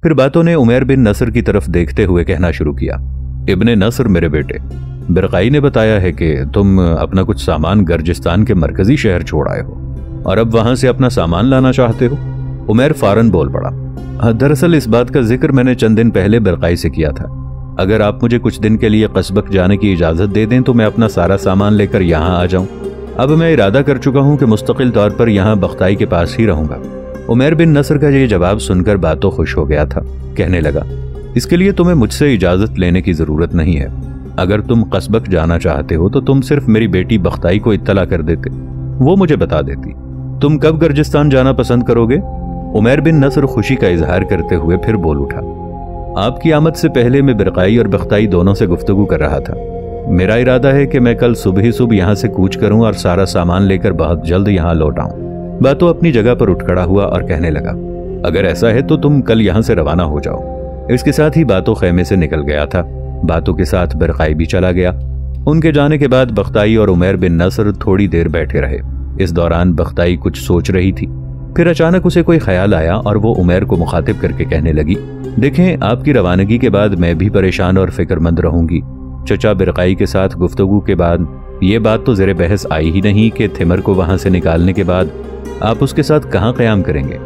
फिर बातों ने उमैर बिन नसर की तरफ देखते हुए कहना शुरू किया, इब्ने नसर मेरे बेटे, बिरकाई ने बताया है कि तुम अपना कुछ सामान गर्जिस्तान के मरकजी शहर छोड़ आए हो और अब वहां से अपना सामान लाना चाहते हो। उमैर फौरन बोल पड़ा, दरअसल इस बात का जिक्र मैंने चंद दिन पहले बिरकाई से किया था। अगर आप मुझे कुछ दिन के लिए कस्बक जाने की इजाजत दे दें तो मैं अपना सारा सामान लेकर यहाँ आ जाऊं। अब मैं इरादा कर चुका हूं कि मुस्तकिल तौर पर यहाँ बख्ताई के पास ही रहूंगा। उमैर बिन नसर का ये जवाब सुनकर बातो खुश हो गया था। कहने लगा, इसके लिए तुम्हें मुझसे इजाजत लेने की जरूरत नहीं है। अगर तुम कस्बक जाना चाहते हो तो तुम सिर्फ मेरी बेटी बख्ताई को इत्तला कर देते, वो मुझे बता देती। तुम कब गर्जिस्तान जाना पसंद करोगे? उमैर बिन नसर खुशी का इजहार करते हुए फिर बोल उठा, आपकी आमद से पहले मैं बिरकाई और बख्ताई दोनों से गुफ्तगू कर रहा था। मेरा इरादा है कि मैं कल सुबह ही सुबह यहाँ से कूच करूं और सारा सामान लेकर बहुत जल्द यहाँ लौट आऊं। बातो अपनी जगह पर उठ खड़ा हुआ और कहने लगा, अगर ऐसा है तो तुम कल यहाँ से रवाना हो जाओ। इसके साथ ही बातो खेमे से निकल गया था। बातों के साथ बिरकाई भी चला गया। उनके जाने के बाद बख्ताई और उमैर बिन नसर थोड़ी देर बैठे रहे। इस दौरान बख्ताई कुछ सोच रही थी। फिर अचानक उसे कोई ख्याल आया और वो उमैर को मुखातिब करके कहने लगी, देखें, आपकी रवानगी के बाद मैं भी परेशान और फिक्रमंद रहूंगी। चचा बिरकाई के साथ गुफ्तगू के बाद ये बात तो ज़ेरे बहस आई ही नहीं कि थिमर को वहां से निकालने के बाद आप उसके साथ कहाँ क़याम करेंगे।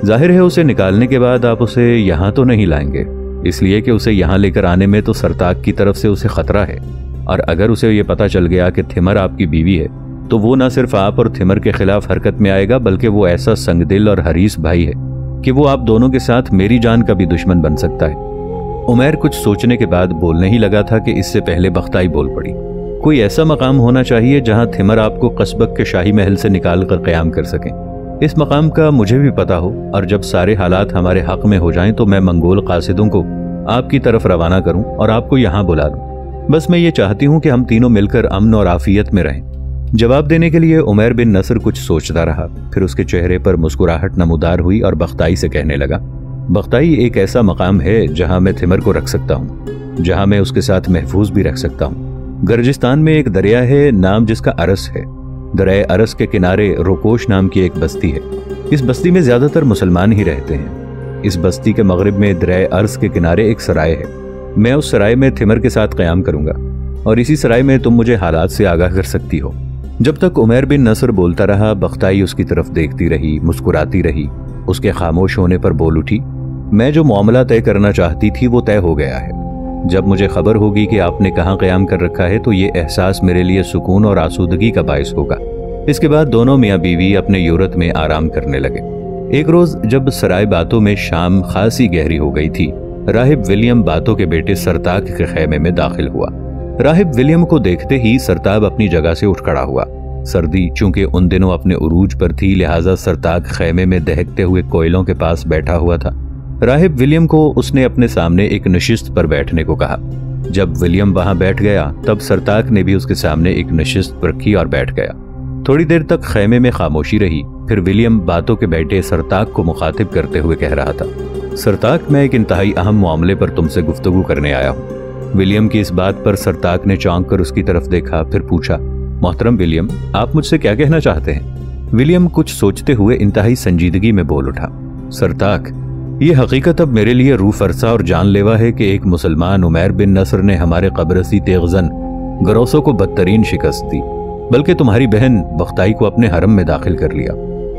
जाहिर है उसे निकालने के बाद आप उसे यहाँ तो नहीं लाएंगे, इसलिए कि उसे यहाँ लेकर आने में तो सरताक की तरफ से उसे खतरा है। और अगर उसे ये पता चल गया कि थिमर आपकी बीवी है तो वो न सिर्फ आप और थिमर के खिलाफ हरकत में आएगा, बल्कि वो ऐसा संगदिल और हरीस भाई है कि वो आप दोनों के साथ मेरी जान का भी दुश्मन बन सकता है। उमैर कुछ सोचने के बाद बोलने ही लगा था कि इससे पहले बख्ताई बोल पड़ी, कोई ऐसा मकाम होना चाहिए जहां थिमर आपको कस्बक के शाही महल से निकाल कर क़याम कर सकें। इस मकाम का मुझे भी पता हो और जब सारे हालात हमारे हक में हो जाएं तो मैं मंगोल कासिदों को आपकी तरफ रवाना करूं और आपको यहाँ बुला लूं। बस मैं ये चाहती हूँ कि हम तीनों मिलकर अमन और आफियत में रहें। जवाब देने के लिए उमैर बिन नसर कुछ सोचता रहा। फिर उसके चेहरे पर मुस्कुराहट नमूदार हुई और बख्ताई से कहने लगा, बख्ताई, एक ऐसा मकाम है जहां मैं थिमर को रख सकता हूं, जहां मैं उसके साथ महफूज भी रख सकता हूं। गर्जिस्तान में एक दरिया है, नाम जिसका अरस है। दरिया अरस के किनारे रोकोश नाम की एक बस्ती है। इस बस्ती में ज्यादातर मुसलमान ही रहते हैं। इस बस्ती के मगरिब में दरिया अरस के किनारे एक सराय है। मैं उस सराय में थिमर के साथ क़याम करूंगा और इसी सराय में तुम मुझे हालात से आगाह कर सकती हो। जब तक उमैर बिन नसर बोलता रहा, बख्ताई उसकी तरफ देखती रही, मुस्कुराती रही। उसके खामोश होने पर बोल उठी, मैं जो मामला तय करना चाहती थी वो तय हो गया है। जब मुझे खबर होगी कि आपने कहाँ क़याम कर रखा है तो ये एहसास मेरे लिए सुकून और आसूदगी का बायस होगा। इसके बाद दोनों मियाँ बीवी अपने यूरत में आराम करने लगे। एक रोज जब सराय बातों में शाम खासी गहरी हो गई थी, राहिब विलियम बातों के बेटे सरताक के खेमे में दाखिल हुआ। राहिब विलियम को देखते ही सरताब अपनी जगह से उठ खड़ा हुआ। सर्दी चूंकि उन दिनों अपने उरूज पर थी, लिहाजा सरताक खेमे में दहकते हुए कोयलों के पास बैठा हुआ था। राहिब विलियम को उसने अपने सामने एक नशिस्त पर बैठने को कहा। जब विलियम वहां बैठ गया तब सरताक ने भी उसके सामने एक नशिस्त रखी और बैठ गया। थोड़ी देर तक खेमे में खामोशी रही। फिर विलियम बातों के बेटे सरताक को मुखातिब करते हुए कह रहा था, सरताक, मैं एक इंतहाई अहम मामले पर तुमसे गुफ्तगू करने आया हूँ। विलियम की इस बात पर सरताक ने चौंक कर उसकी तरफ देखा। फिर पूछा, मोहतरम विलियम, आप मुझसे क्या कहना चाहते हैं? विलियम कुछ सोचते हुए इंतहाई संजीदगी में बोल उठा, सरताक, ये हकीकत अब मेरे लिए रूह फरसा और जानलेवा है कि एक मुसलमान उमैर बिन नसर ने हमारे कब्रसी तेगजन गरोसों को बदतरीन शिकस्त दी, बल्कि तुम्हारी बहन बख्ताई को अपने हरम में दाखिल कर लिया।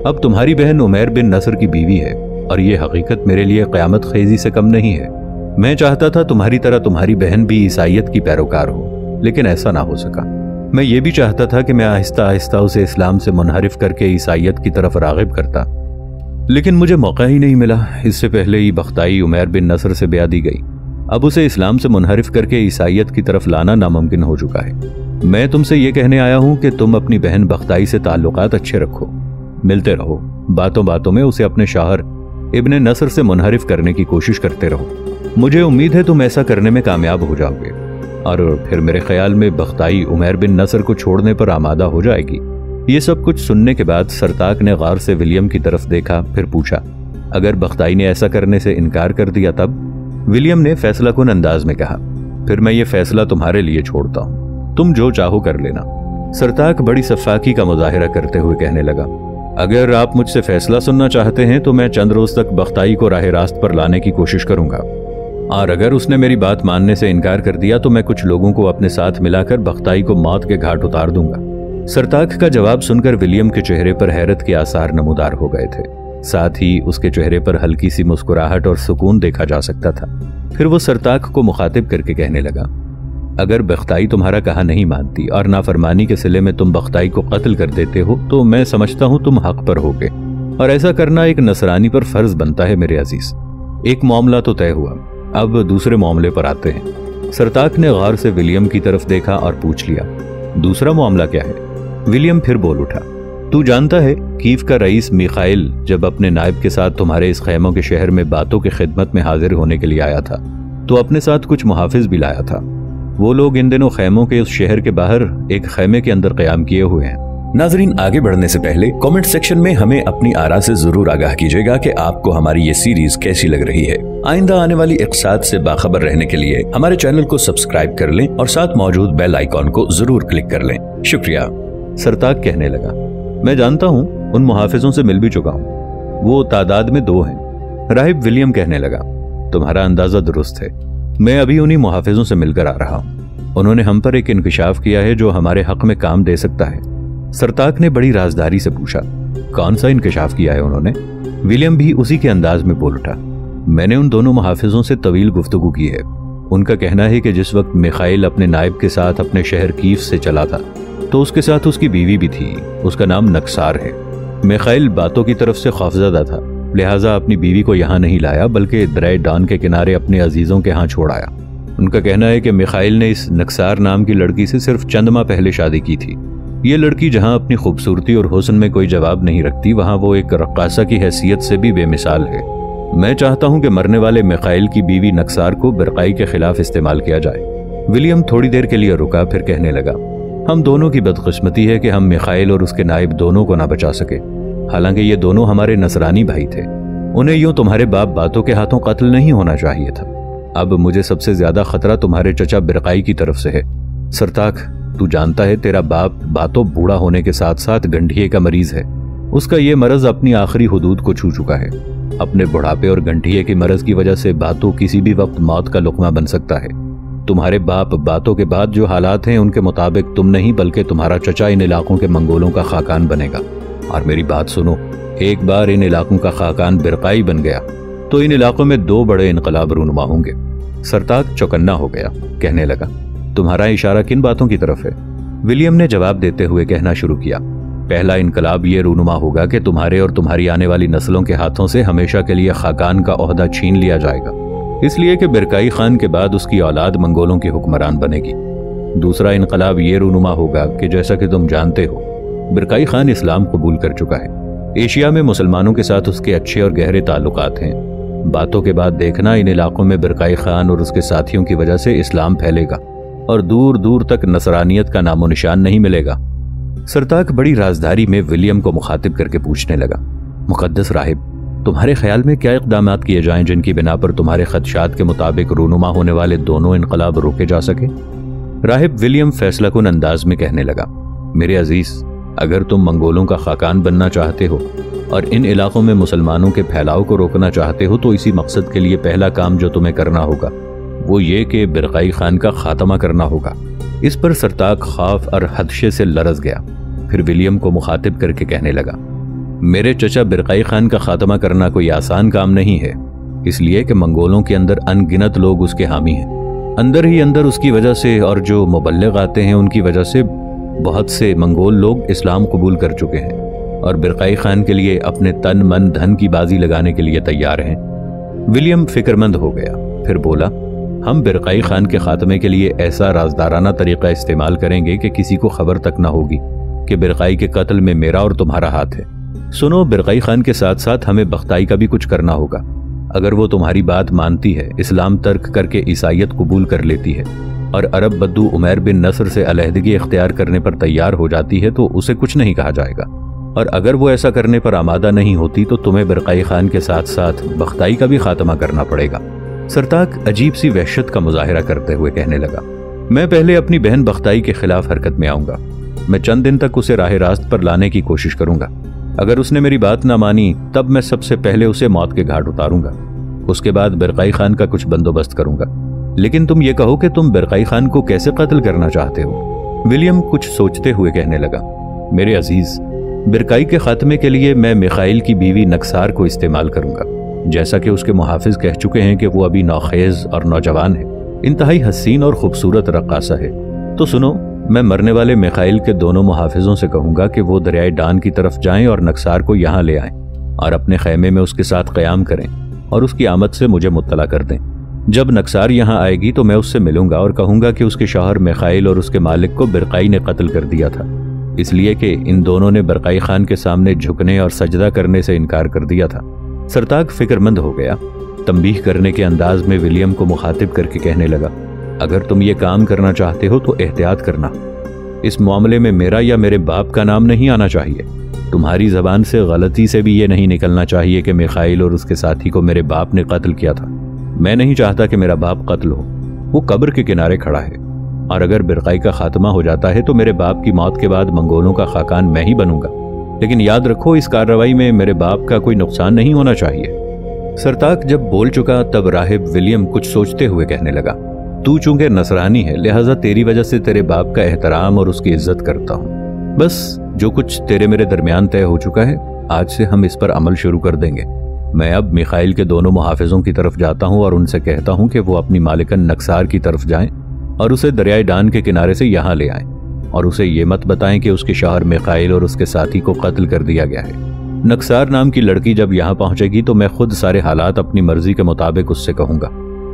अब तुम्हारी बहन उमैर बिन नसर की बीवी है और ये हकीकत मेरे लिए क़यामत खेजी से कम नहीं है। मैं चाहता था तुम्हारी तरह तुम्हारी बहन भी ईसाइयत की पैरोकार हो, लेकिन ऐसा ना हो सका। मैं ये भी चाहता था कि मैं आहिस्ता आहिस्ता उसे इस्लाम से मुनहरिफ करके ईसाइयत की तरफ राग़िब करता, लेकिन मुझे मौका ही नहीं मिला। इससे पहले ही बख्ताई उमैर बिन नसर से ब्याह दी गई। अब उसे इस्लाम से मुनहरिफ करके ईसाइयत की तरफ लाना नामुमकिन हो चुका है। मैं तुमसे ये कहने आया हूँ कि तुम अपनी बहन बख्ताई से ताल्लुकात अच्छे रखो, मिलते रहो, बातों बातों में उसे अपने शाहर इब्ने नसर से मुनहरिफ करने की कोशिश करते रहो। मुझे उम्मीद है तुम ऐसा करने में कामयाब हो जाओगे और फिर मेरे ख्याल में बख्ताई उमैर बिन नसर को छोड़ने पर आमादा हो जाएगी। ये सब कुछ सुनने के बाद सरताक ने गौर से विलियम की तरफ देखा। फिर पूछा, अगर बख्ताई ने ऐसा करने से इनकार कर दिया तब? विलियम ने फैसला कुन अंदाज में कहा, फिर मैं ये फैसला तुम्हारे लिए छोड़ता हूँ, तुम जो चाहो कर लेना। सरताक बड़ी सफाकी का मुजाहिरा करते हुए कहने लगा, अगर आप मुझसे फैसला सुनना चाहते हैं तो मैं चंद रोज तक बख्ताई को राह रास्त पर लाने की कोशिश करूंगा, और अगर उसने मेरी बात मानने से इनकार कर दिया तो मैं कुछ लोगों को अपने साथ मिलाकर बख्ताई को मौत के घाट उतार दूंगा। सरताक का जवाब सुनकर विलियम के चेहरे पर हैरत के आसार नमूदार हो गए थे। साथ ही उसके चेहरे पर हल्की सी मुस्कुराहट और सुकून देखा जा सकता था। फिर वो सरताक को मुखातिब करके कहने लगा, अगर बख्ताई तुम्हारा कहा नहीं मानती और नाफरमानी के सिले में तुम बख्ताई को कत्ल कर देते हो तो मैं समझता हूं तुम हक पर होगे, और ऐसा करना एक नसरानी पर फर्ज बनता है मेरे अजीज। एक मामला तो तय हुआ, अब दूसरे मामले पर आते हैं। सरताक ने गौर से विलियम की तरफ देखा और पूछ लिया, दूसरा मामला क्या है? विलियम फिर बोल उठा, तू जानता है कीव का रईस मिखाइल जब अपने नायब के साथ तुम्हारे इस खैमों के शहर में बातों की खिदमत में हाजिर होने के लिए आया था तो अपने साथ कुछ मुहाफिज भी लाया था। वो लोग इन दिनों खैमों के उस शहर के बाहर एक खैमे के अंदर क़याम किए हुए हैं। नाजरीन, आगे बढ़ने से पहले कमेंट सेक्शन में हमें अपनी आरा से जरूर आगाह कीजिएगा कि आपको हमारी ये सीरीज कैसी लग रही है। आइंदा आने वाली इक़्साद से बाखबर रहने के लिए हमारे चैनल को सब्सक्राइब कर लें और साथ मौजूद बेल आइकॉन को जरूर क्लिक कर लें। शुक्रिया। सरताक कहने लगा, मैं जानता हूँ, उन मुहाफिजों से मिल भी चुका हूँ, वो तादाद में 2 हैं। राहिब विलियम कहने लगा, तुम्हारा अंदाजा दुरुस्त है, मैं अभी उन्हीं मुहाफिजों से मिलकर आ रहा हूँ। उन्होंने हम पर एक इंकशाफ किया है जो हमारे हक में काम दे सकता है। सरताक ने बड़ी राजदारी से पूछा, कौन सा इंकशाफ किया है उन्होंने? विलियम भी उसी के अंदाज में बोल उठा, मैंने उन दोनों मुहाफिजों से तवील गुफ्तगू की है। उनका कहना है कि जिस वक्त मिखाइल अपने नायब के साथ अपने शहर कीफ से चला था तो उसके साथ उसकी बीवी भी थी, उसका नाम नक्सार है। मिखाइल बातों की तरफ से खौफजदा था, लिहाजा अपनी बीवी को यहाँ नहीं लाया बल्कि दरिया डॉन के किनारे अपने अजीजों के यहाँ छोड़ आया। उनका कहना है कि मिखाइल ने इस नक्सार नाम की लड़की से सिर्फ चंद माह पहले शादी की थी। ये लड़की जहाँ अपनी खूबसूरती और हुस्न में कोई जवाब नहीं रखती, वहाँ वो एक रक्कासा की हैसियत से भी बेमिसाल है। मैं चाहता हूँ कि मरने वाले मिखाइल की बीवी नक्सार को बिरकाई के खिलाफ इस्तेमाल किया जाए। विलियम थोड़ी देर के लिए रुका, फिर कहने लगा, हम दोनों की बदकिस्मती है कि हम मिखाइल और उसके नायब दोनों को ना बचा सके। हालांकि ये दोनों हमारे नसरानी भाई थे, उन्हें यूं तुम्हारे बाप बातों के हाथों कत्ल नहीं होना चाहिए था। अब मुझे सबसे ज्यादा खतरा तुम्हारे चचा बिरकाई की तरफ से है। सरताक, तू जानता है तेरा बाप बातों बूढ़ा होने के साथ साथ गंठिए का मरीज है। उसका ये मरज अपनी आखिरी हुदूद को छू चुका है। अपने बुढ़ापे और गंठिए की मरज की वजह से बातों किसी भी वक्त मौत का लुकमा बन सकता है। तुम्हारे बाप बातों के बाद जो हालात हैं उनके मुताबिक तुम नहीं बल्कि तुम्हारा चचा इन इलाकों के मंगोलों का खाकान बनेगा। और मेरी बात सुनो, एक बार इन इलाकों का खाकान बिरकाई बन गया तो इन इलाकों में 2 बड़े इनकलाब रूनुमा होंगे। सरताक चौकन्ना हो गया, कहने लगा, तुम्हारा इशारा किन बातों की तरफ है? विलियम ने जवाब देते हुए कहना शुरू किया, पहला इनकलाब ये रूनुमा होगा कि तुम्हारे और तुम्हारी आने वाली नस्लों के हाथों से हमेशा के लिए खाकान का ओहदा छीन लिया जाएगा, इसलिए कि बिरकाई खान के बाद उसकी औलाद मंगोलों की हुक्मरान बनेगी। दूसरा इनकलाब ये रूनुमा होगा कि जैसा कि तुम जानते हो, बिरकाई खान इस्लाम कबूल कर चुका है। एशिया में मुसलमानों के साथ उसके अच्छे और गहरे ताल्लुकात हैं। बातों के बाद देखना, इन इलाकों में बिरकाई खान और उसके साथियों की वजह से इस्लाम फैलेगा और दूर दूर तक नसरानियत का नामो निशान नहीं मिलेगा। सरताक बड़ी राजदारी में विलियम को मुखातिब करके पूछने लगा, मुकद्दस राहिब, तुम्हारे ख्याल में क्या इक़दामात किए जाएं जिनकी बिना पर तुम्हारे खदशात के मुताबिक रूनुमा होने वाले दोनों इनकलाब रोके जा सके? राहिब विलियम फैसला कुन अंदाज में कहने लगा, मेरे अजीज, अगर तुम मंगोलों का खाकान बनना चाहते हो और इन इलाकों में मुसलमानों के फैलाव को रोकना चाहते हो तो इसी मकसद के लिए पहला काम जो तुम्हें करना होगा वो ये कि बिरकाई खान का खात्मा करना होगा। इस पर सरताक खौफ और हदशे से लरज गया। फिर विलियम को मुखातिब करके कहने लगा, मेरे चचा बिरकाई खान का खात्मा करना कोई आसान काम नहीं है, इसलिए कि मंगोलों के अंदर अनगिनत लोग उसके हामी हैं। अंदर ही अंदर उसकी वजह से और जो मुबल्लिग आते हैं उनकी वजह से बहुत से मंगोल लोग इस्लाम कबूल कर चुके हैं और बिरकाई खान के लिए अपने तन मन धन की बाजी लगाने के लिए तैयार हैं। विलियम फिक्रमंद हो गया, फिर बोला, हम बिरकाई खान के खात्मे के लिए ऐसा राजदाराना तरीका इस्तेमाल करेंगे कि किसी को खबर तक ना होगी कि बिरकाई के कत्ल में मेरा और तुम्हारा हाथ है। सुनो, बिरकाई खान के साथ साथ हमें बख्ताई का भी कुछ करना होगा। अगर वो तुम्हारी बात मानती है, इस्लाम तर्क करके ईसाइयत कबूल कर लेती है और अरब बद्दू उमैर बिन नसर से अलहदगी इख्तियार करने पर तैयार हो जाती है तो उसे कुछ नहीं कहा जाएगा, और अगर वो ऐसा करने पर आमादा नहीं होती तो तुम्हें बिरकाई खान के साथ साथ बख्ताई का भी खात्मा करना पड़ेगा। सरताक अजीब सी वहशत का मुजाहिरा करते हुए कहने लगा, मैं पहले अपनी बहन बख्ताई के खिलाफ हरकत में आऊंगा। मैं चंद दिन तक उसे राह रास्त पर लाने की कोशिश करूंगा। अगर उसने मेरी बात ना मानी तब मैं सबसे पहले उसे मौत के घाट उतारूंगा। उसके बाद बिरकाई खान का कुछ बंदोबस्त करूंगा। लेकिन तुम ये कहो कि तुम बिरकाई खान को कैसे कत्ल करना चाहते हो? विलियम कुछ सोचते हुए कहने लगा, मेरे अजीज, बिरकाई के खात्मे के लिए मैं मिखाइल की बीवी नक्सार को इस्तेमाल करूंगा। जैसा कि उसके मुहाफिज कह चुके हैं कि वो अभी नौखेज और नौजवान है, इंतहाई हसीन और खूबसूरत रक्कासा है। तो सुनो, मैं मरने वाले मिखाइल के दोनों मुहाफिजों से कहूंगा कि वो दरियाए डान की तरफ जाएं और नक्सार को यहाँ ले आएं और अपने खैमे में उसके साथ क़याम करें और उसकी आमद से मुझे मुत्तला कर दें। जब नक्सार यहाँ आएगी तो मैं उससे मिलूंगा और कहूंगा कि उसके शौहर मिखाइल और उसके मालिक को बिरकाई ने कत्ल कर दिया था, इसलिए कि इन दोनों ने बिरकाई खान के सामने झुकने और सजदा करने से इनकार कर दिया था। सरताक फिक्रमंद हो गया। तंबीह करने के अंदाज में विलियम को मुखातिब करके कहने लगा, अगर तुम ये काम करना चाहते हो तो एहतियात करना। इस मामले में मेरा या मेरे बाप का नाम नहीं आना चाहिए। तुम्हारी जबान से गलती से भी ये नहीं निकलना चाहिए कि मिखाइल और उसके साथी को मेरे बाप ने कत्ल किया था। मैं नहीं चाहता कि मेरा बाप कत्ल हो। वो कब्र के किनारे खड़ा है और अगर बिरकाई का खात्मा हो जाता है तो मेरे बाप की मौत के बाद मंगोलों का खाकान मैं ही बनूंगा। लेकिन याद रखो, इस कार्रवाई में मेरे बाप का कोई नुकसान नहीं होना चाहिए। सरताक जब बोल चुका तब राहिब विलियम कुछ सोचते हुए कहने लगा, तू चूंकि नसरानी है लिहाजा तेरी वजह से तेरे बाप का एहतराम और उसकी इज्जत करता हूँ। बस जो कुछ तेरे मेरे दरमियान तय हो चुका है, आज से हम इस पर अमल शुरू कर देंगे। मैं अब मिखाइल के दोनों मुहाफिजों की तरफ जाता हूँ और उनसे कहता हूँ कि वो अपनी मालिकन नक्सार की तरफ जाएं और उसे दरियाए डान के किनारे से यहाँ ले आएं और उसे ये मत बताएं कि उसके शौहर मिखाइल और उसके साथी को कत्ल कर दिया गया है। नक्सार नाम की लड़की जब यहाँ पहुंचेगी तो मैं खुद सारे हालात अपनी मर्जी के मुताबिक उससे कहूंगा।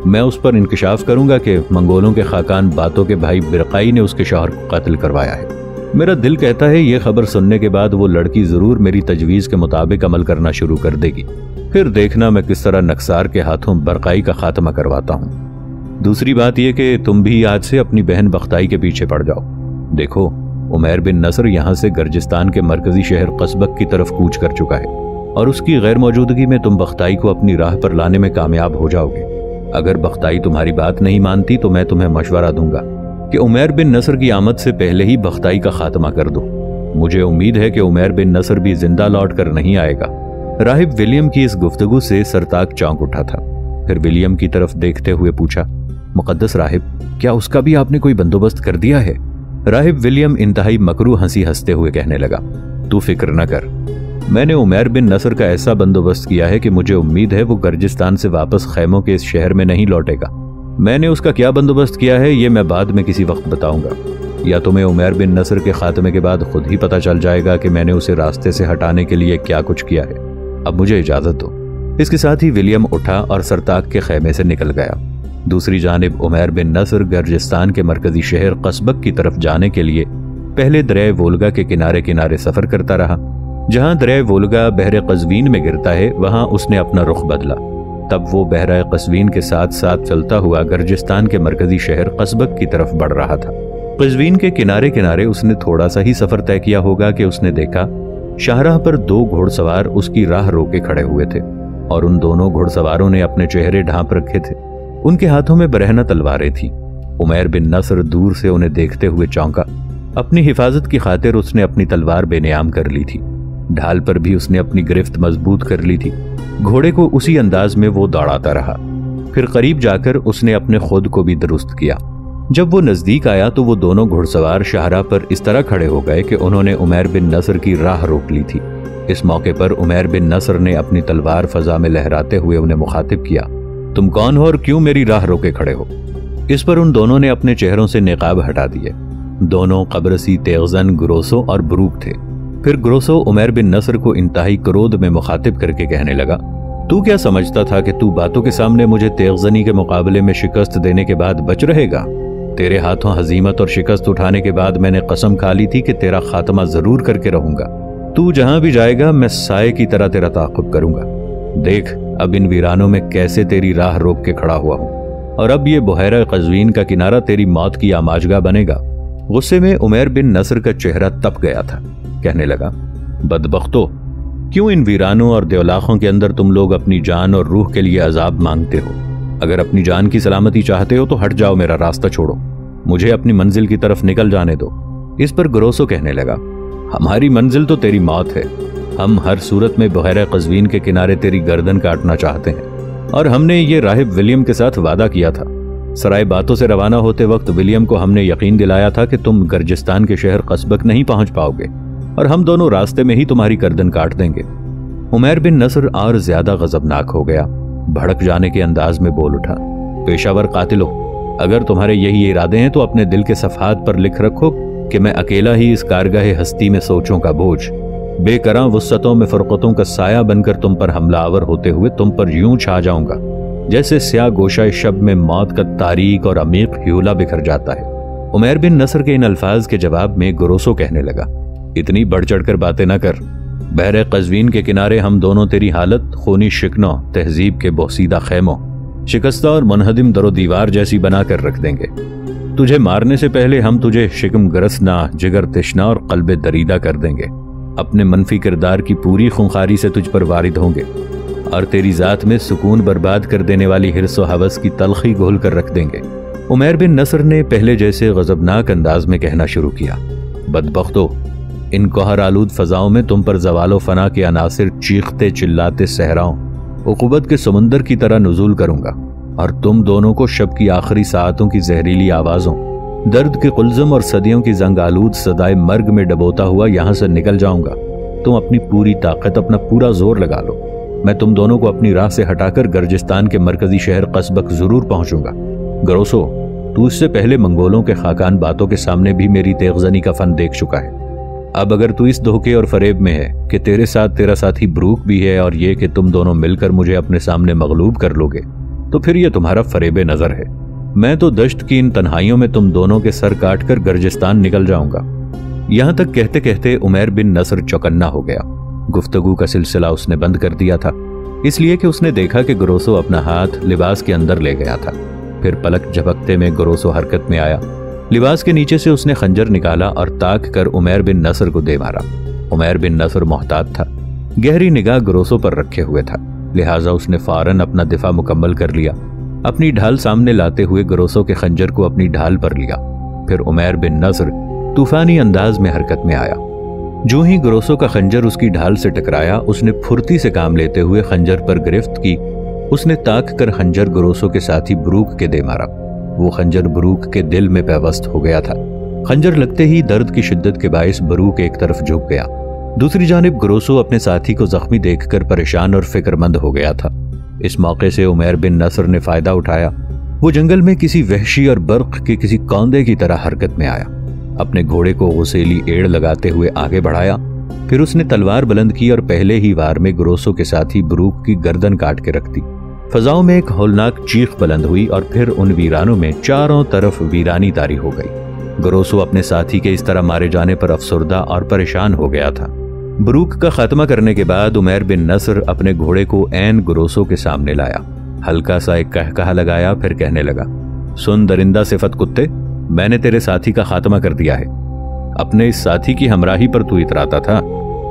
मैं उस पर इंकशाफ करूंगा कि मंगोलों के खाकान बातों के भाई बिरकाई ने उसके शौहर को कत्ल करवाया है। मेरा दिल कहता है ये खबर सुनने के बाद वो लड़की जरूर मेरी तजवीज के मुताबिक अमल करना शुरू कर देगी। फिर देखना मैं किस तरह नक्सार के हाथों बिरकाई का खात्मा करवाता हूँ। दूसरी बात यह कि तुम भी आज से अपनी बहन बख्ताई के पीछे पड़ जाओ। देखो, उमैर बिन नसर यहाँ से गर्जिस्तान के मरकजी शहर कस्बक की तरफ कूच कर चुका है और उसकी गैर मौजूदगी में तुम बख्ताई को अपनी राह पर लाने में कामयाब हो जाओगे। अगर बख्ताई तुम्हारी बात नहीं मानती तो मैं तुम्हें मशवरा दूंगा कि उमैर बिन नसर की आमद से पहले ही बख्ताई का खात्मा कर दो। मुझे उम्मीद है कि उमैर बिन नसर भी जिंदा लौट कर नहीं आएगा। राहिब विलियम की इस गुफ्तगू से सरताक चौंक उठा था। फिर विलियम की तरफ देखते हुए पूछा, मुकद्दस राहिब, क्या उसका भी आपने कोई बंदोबस्त कर दिया है? राहिब विलियम इंतहाई मकरू हंसी हंसते हुए कहने लगा, तू फिक्र न कर, मैंने उमैर बिन नसर का ऐसा बंदोबस्त किया है कि मुझे उम्मीद है वो गर्जिस्तान से वापस खैमों के इस शहर में नहीं लौटेगा। मैंने उसका क्या बंदोबस्त किया है ये मैं बाद में किसी वक्त बताऊंगा, या तुम्हें उमैर बिन नसर के खात्मे के बाद खुद ही पता चल जाएगा कि मैंने उसे रास्ते से हटाने के लिए क्या कुछ किया है। अब मुझे इजाजत दो। इसके साथ ही विलियम उठा और सरताक के खैमे से निकल गया। दूसरी जानिब उमैर बिन नसर गर्जिस्तान के मरकजी शहर कस्बक की तरफ जाने के लिए पहले दरियाए वोल्गा के किनारे किनारे सफर करता रहा। जहां दरियाए वोल्गा बहरे कज़वीन में गिरता है वहां उसने अपना रुख बदला। तब वो बहरा कज़वीन के साथ साथ चलता हुआ गर्जिस्तान के मरकजी शहर कस्बक की तरफ बढ़ रहा था। कज़वीन के किनारे किनारे उसने थोड़ा सा ही सफर तय किया होगा कि उसने देखा शाहराह पर दो घुड़सवार उसकी राह रोके खड़े हुए थे और उन दोनों घुड़सवारों ने अपने चेहरे ढांप रखे थे। उनके हाथों में बरहना तलवारें थीं। उमैर बिन नसर दूर से उन्हें देखते हुए चौंका। अपनी हिफाजत की खातिर उसने अपनी तलवार बेनियाम कर ली थी। ढाल पर भी उसने अपनी गिरफ्त मजबूत कर ली थी। घोड़े को उसी अंदाज में वो दौड़ाता रहा। फिर करीब जाकर उसने अपने खुद को भी दुरुस्त किया। जब वो नजदीक आया तो वो दोनों घुड़सवार शाहराह पर इस तरह खड़े हो गए कि उन्होंने उमैर बिन नसर की राह रोक ली थी। इस मौके पर उमैर बिन नसर ने अपनी तलवार फजा में लहराते हुए उन्हें मुखातिब किया, तुम कौन हो और क्यों मेरी राह रोके खड़े हो? इस पर उन दोनों ने अपने चेहरों से निकाब हटा दिए। दोनों कब्रसी तेगजन ग्रोसो और बरूक थे। फिर ग्रोसो उमैर बिन नसर को इंतहाई क्रोध में मुखातिब करके कहने लगा, तू क्या समझता था कि तू बातों के सामने मुझे तेगजनी के मुकाबले में शिकस्त देने के बाद बच रहेगा? तेरे हाथों हजीमत और शिकस्त उठाने के बाद मैंने कसम खा ली थी कि तेरा खात्मा जरूर करके रहूंगा। तू जहां भी जाएगा मैं साये की तरह तेरा ताक़ुब करूंगा। देख अब इन वीरानों में कैसे तेरी राह रोक के खड़ा हुआ हूं, और अब ये बहरा कज़वीन का किनारा तेरी मौत की आमाजगा बनेगा। गुस्से में उमैर बिन नसर का चेहरा तप गया था। कहने लगा, बदबख्तो, क्यों इन वीरानों और देवलाखों के अंदर तुम लोग अपनी जान और रूह के लिए अजाब मांगते हो? अगर अपनी जान की सलामती चाहते हो तो हट जाओ, मेरा रास्ता छोड़ो, मुझे अपनी मंजिल की तरफ निकल जाने दो। इस पर ग्रोसो कहने लगा, हमारी मंजिल तो तेरी मौत है। ہم ہر صورت میں بحیرہ قزوین کے کنارے تیری گردن کاٹنا چاہتے ہیں، اور ہم نے یہ راہب ولیم کے ساتھ وعدہ کیا تھا۔ سرائے باتوں سے روانہ ہوتے وقت ولیم کو ہم نے یقین دلایا تھا کہ تم گرجستان کے شہر قصبک نہیں پہنچ پاؤ گے، اور ہم دونوں راستے میں ہی تمہاری گردن کاٹ دیں گے۔ عمیر بن نصر اور زیادہ غضبناک ہو گیا، بھڑک جانے کے انداز میں بول اٹھا، پیشہ ور قاتلوں، اگر تمہارے یہی ارادے ہیں تو اپنے دل کے صفحات پر لکھ رکھو کہ میں اکیلا ہی اس کارگاہ ہستی میں سوچوں کا بوجھ، بے کراں وسعتوں میں فرقتوں کا سایہ بن کر تم پر حملہ آور ہوتے ہوئے تم پر یوں چھا جاؤں گا جیسے سیاہ گوشہ شب میں موت کا تاریک اور عمیق ہیولہ بکھر جاتا ہے۔ عمیر بن نصر کے ان الفاظ کے جواب میں گروسو کہنے لگا، اتنی بڑھ چڑھ کر باتیں نہ کر، بحر قزوین کے کنارے ہم دونوں تیری حالت خونی شکنوں، تہذیب کے بوسیدہ خیموں، شکستہ اور منہدم در و دیوار جیسی بنا کر رکھ دیں گے۔ تجھے مارنے سے پہلے ہم تجھے شکم گرسنا، جگر تشنا اور قلب دریدہ کر دیں گے، اپنے منفی کردار کی پوری خونخواری سے تجھ پر وارد ہوں گے، اور تیری ذات میں سکون برباد کر دینے والی حرص و ہوس کی تلخی گھول کر رکھ دیں گے۔ عمیر بن نصر نے پہلے جیسے غضبناک انداز میں کہنا شروع کیا، بدبختو، ان کوہر آلود فضاؤں میں تم پر زوال و فنا کے عناصر چیختے چلاتے صحراؤں، عقوبت کے سمندر کی طرح نزول کروں گا، اور تم دونوں کو شب کی آخری ساعتوں کی زہریلی آوازوں، درد کے قلزم اور صدیوں کی زنگ آلود صدائے مرگ میں ڈبوتا ہوا یہاں سے نکل جاؤں گا۔ تم اپنی پوری طاقت، اپنا پورا زور لگا لو، میں تم دونوں کو اپنی راہ سے ہٹا کر گرجستان کے مرکزی شہر قصبک ضرور پہنچوں گا۔ گروسو، تو اس سے پہلے منگولوں کے خاکان باتوں کے سامنے بھی میری تیغزنی کا فن دیکھ چکا ہے۔ اب اگر تو اس دھوکے اور فریب میں ہے کہ تیرے ساتھ تیرا ساتھی بروک بھی ہے اور یہ کہ تم دونوں مل کر مجھے اپنے سامنے مغلوب کر لو گے، تو پھر یہ تمہارا فریب نظر ہے۔ میں تو دشت کی ان تنہائیوں میں تم دونوں کے سر کاٹ کر گرجستان نکل جاؤں گا۔ یہاں تک کہتے کہتے عمیر بن نصر چوکنا ہو گیا۔ گفتگو کا سلسلہ اس نے بند کر دیا تھا، اس لیے کہ اس نے دیکھا کہ گروسو اپنا ہاتھ لباس کے اندر لے گیا تھا۔ پھر پلک جھپکتے میں گروسو حرکت میں آیا، لباس کے نیچے سے اس نے خنجر نکالا اور تاک کر عمیر بن نصر کو دے مارا۔ عمیر بن نصر محتاط تھا، گہری نگاہ گروسو پر رکھے ہوئے تھا، لہٰذا اس نے فوراً اپنا دفاع مکمل کر لیا۔ اپنی ڈھال سامنے لاتے ہوئے گروسو کے خنجر کو اپنی ڈھال پر لیا۔ پھر عمیر بن نصر طوفانی انداز میں حرکت میں آیا۔ جو ہی گروسو کا خنجر اس کی ڈھال سے ٹکرایا، اس نے پھرتی سے کام لیتے ہوئے خنجر پر گرفت کی۔ اس نے تاک کر خنجر گروسو کے ساتھی بروک کے دے مارا۔ وہ خنجر بروک کے دل میں پیوست ہو گیا تھا۔ خنجر لگتے ہی درد کی شدت کے باعث بروک ایک طرف جھک گیا۔ دوسری جانب گروسو اپنے ساتھی کو زخمی دیکھ کر پریشان اور فکر مند ہو گیا تھا۔ اس موقع سے عمیر بن نصر نے فائدہ اٹھایا۔ وہ جنگل میں کسی وحشی اور برق کے کسی کوندے کی طرح حرکت میں آیا، اپنے گھوڑے کو غسیلی ایڑ لگاتے ہوئے آگے بڑھایا۔ پھر اس نے تلوار بلند کی اور پہلے ہی وار میں گروسو کے ساتھی بروک کی گردن کاٹ کے رکھ دی۔ فضاؤں میں ایک ہولناک چیخ بلند ہوئی اور پھر ان ویرانوں میں چاروں طرف ویرانی طاری ہو گئی۔ گروسو اپنے ساتھی کے اس طرح مارے جانے پر افسردہ اور پریشان ہو گیا تھا۔ بروک کا خاتمہ کرنے کے بعد عمیر بن نصر اپنے گھوڑے کو عین گروسو کے سامنے لایا، ہلکا سا ایک قہقہہ لگایا، پھر کہنے لگا، سن درندہ صفت کتے، میں نے تیرے ساتھی کا خاتمہ کر دیا ہے۔ اپنے اس ساتھی کی ہمراہی پر تو اتراتا تھا،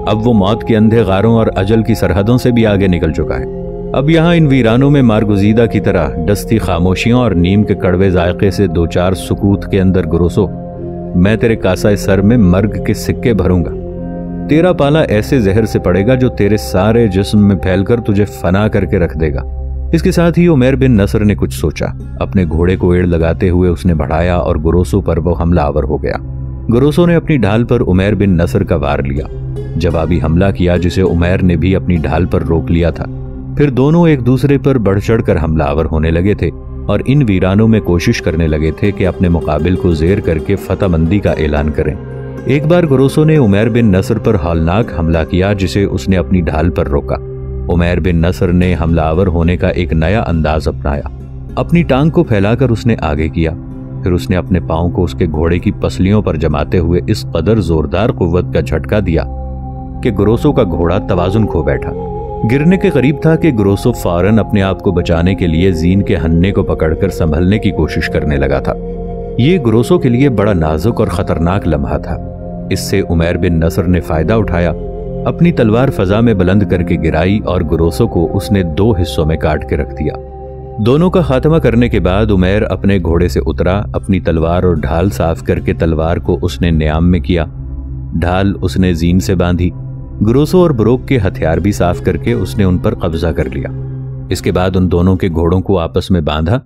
اب وہ موت کے اندھے غاروں اور اجل کی سرحدوں سے بھی آگے نکل چکا ہے۔ اب یہاں ان ویرانوں میں مارگزیدہ کی طرح ڈستی خاموشیوں اور نیم کے کڑوے ذائقے سے دو چار سکوت کے اندر گروسو، میں تیرے کاسہ سر میں مرگ کے سکے بھروں گا۔ تیرا پالا ایسے زہر سے پڑے گا جو تیرے سارے جسم میں پھیل کر تجھے فنا کر کے رکھ دے گا۔ اس کے ساتھ ہی عمیر بن نصر نے کچھ سوچا، اپنے گھوڑے کو ایڑ لگاتے ہوئے اس نے بڑھایا اور گروسو پر وہ حملہ آور ہو گیا۔ گروسو نے اپنی ڈھال پر عمیر بن نصر کا وار لیا، جوابی حملہ کیا جسے عمیر نے بھی اپنی ڈھال پر روک لیا تھا۔ پھر دونوں ایک دوسرے پر بڑھ چڑھ کر حملہ آور ہونے لگے تھے اور ان ویرانوں میں کوشش کرنے لگے تھے کہ اپنے مقابل کو زیر کر کے فتح مندی کا اعلان کریں۔ ایک بار گروسو نے عمیر بن نصر پر ہولناک حملہ کیا جسے اس نے اپنی ڈھال پر روکا۔ عمیر بن نصر نے حملہ آور ہونے کا ایک نیا انداز اپنایا، اپنی ٹانگ کو پھیلا کر اس نے آگے کیا، پھر اس نے اپنے پاؤں کو اس کے گھوڑے کی پسلیوں پر جماتے ہوئے اس قدر زوردار قوت کا جھٹکا دیا کہ گروسو کا گھوڑا توازن کھو بیٹھا، گرنے کے قریب تھا کہ گروسو فوراً اپنے آپ کو بچانے کے لیے زین کے ہننے کو پکڑ کر سنبھلنے کی کوشش کرنے لگا تھا۔ یہ گروسو کے لیے بڑا نازک اور خطرناک لمحہ تھا۔ اس سے عمیر بن نصر نے فائدہ اٹھایا، اپنی تلوار فضا میں بلند کر کے گرائی اور گروسو کو اس نے دو حصوں میں کاٹ کے رکھ دیا۔ دونوں کا خاتمہ کرنے کے بعد عمیر اپنے گھوڑے سے اترا، اپنی تلوار اور ڈھال صاف کر کے تلوار کو اس نے نیام میں کیا، ڈھال اس نے زین سے باندھی، ग्रोसो और ब्रोक के हथियार भी साफ करके उसने उन पर कब्जा कर लिया। इसके बाद उन दोनों के घोड़ों को आपस में बांधा